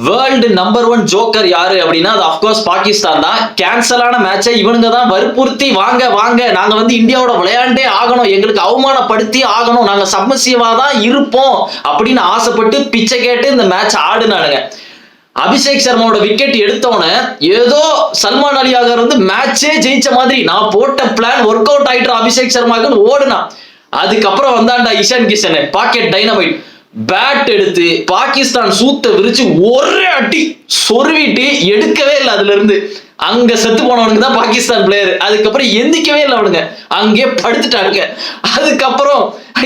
World number 1 joker யாரு அப்படின்னா அது அப்கோர்ஸ் பாகிஸ்தான் தான். கேன்சலான மேட்சை இவனுங்க தான் வற்புறுத்தி வாங்க வாங்க நாங்க வந்து இந்தியாவோட விளையாண்டே ஆகணும், எங்களுக்கு அவமானப்படுத்தி ஆகணும், நாங்க சப்மிசிவா தான் இருப்போம் அப்படின்னு ஆசைப்பட்டு பிச்சை கேட்டு இந்த மேட்ச் ஆடுனானுங்க. அபிஷேக் சர்மாவோட விக்கெட் எடுத்தோன்னே ஏதோ சல்மான் அலி ஆகர் வந்து மேட்சே ஜெயிச்ச மாதிரி நான் போட்ட பிளான் ஒர்க் அவுட் ஆயிட்டு அபிஷேக் சர்மாக்குன்னு ஓடுனா. அதுக்கப்புறம் வந்தாண்டா Ishan Kishan pocket dynamite bat எடுத்து பாகிஸ்தான் சூத்த விரிச்சு ஒரே அடி சொருவிட்டு எடுக்கவே இல்லை. அதுல இருந்து அங்க செத்து போனவனுக்கு தான் பாகிஸ்தான் பிளேயர். அதுக்கப்புறம் எந்திக்கவே இல்லை, அவனுங்க அங்கே படுத்துட்டாங்க. அதுக்கப்புறம்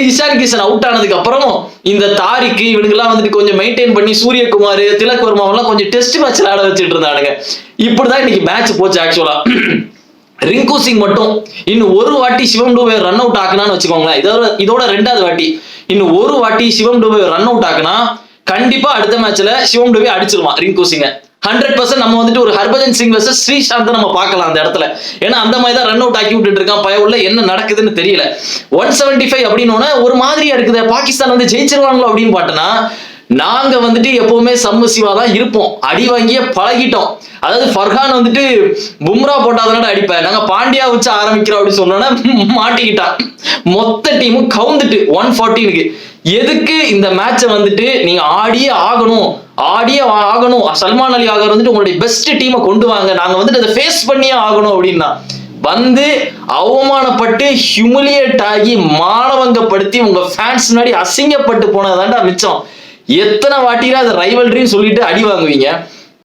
இஷான் கிஷன் அவுட் ஆனதுக்கு அப்புறமும் இந்த தாரிக்கு இவனுங்கெல்லாம் வந்துட்டு கொஞ்சம் மெயின்டைன் பண்ணி சூரியகுமார் திலக் வர்மாவெல்லாம் கொஞ்சம் டெஸ்ட் மேட்ச் ஆட வச்சுட்டு இருந்தானுங்க. இப்படிதான் இன்னைக்கு மேட்ச் போச்சு. ஆக்சுவலா ரிங்கு சிங் மட்டும் இன்னும் ஒரு வாட்டி சிவம் டூபே ரன் அவுட் ஆக்குனான்னு வச்சுக்கோங்களேன். இதோட 2வது வாட்டி இன்னும் ஒரு வாட்டி சிவம் டூபே ரன் அவுட் ஆக்குனா கண்டிப்பா அடுத்த மேட்ச்ல சிவம் டூபே அடிச்சிருவான் ரிங்கு சிங்க 100%. நம்ம வந்துட்டு ஒரு ஹர்பஜன் சிங் வர்சஸ் ஸ்ரீசாந்த் நம்ம பார்க்கலாம் அந்த இடத்துல. ஏன்னா அந்த மாதிரி தான் ரன் அவுட் ஆக்கி விட்டுட்டு இருக்கான். பய உள்ள என்ன நடக்குதுன்னு தெரியல. 175 அப்படின்னு ஒரு மாதிரியா இருக்குது. பாகிஸ்தான் வந்து ஜெயிச்சிருவாங்களோ அப்படின்னு பார்த்தனா நாங்க வந்துட்டு எப்பவுமே சம்மசிவா தான் இருப்போம், அடி வாங்கிய பழகிட்டோம். அதாவது ஃபர்ஹான் வந்துட்டு பும்ரா போட்டாதனால அடிப்பேன், நாங்க பாண்டியா வச்சு ஆரம்பிக்கிறோம் அப்படின்னு சொன்னோன்னா மாட்டிக்கிட்டான். மொத்த டீமும் கவுந்துட்டு 114க்கு. எதுக்கு இந்த மேட்சை வந்துட்டு நீங்க ஆடியே ஆகணும் சல்மான் அலி ஆகர் வந்துட்டு உங்களுடைய பெஸ்ட் டீமை கொண்டு வாங்க, நாங்க வந்துட்டு அதை ஃபேஸ் பண்ணியே ஆகணும் அப்படின்னா வந்து அவமானப்பட்டு ஹியூமிலியேட் ஆகி மானவங்கப்படுத்தி உங்க ஃபேன்ஸ் முன்னாடி அசிங்கப்பட்டு போனதாண்டா மிச்சம். எத்தனை வாட்டிலாம் அது ரைவல்ரின்னு சொல்லிட்டு அடி வாங்குவீங்க.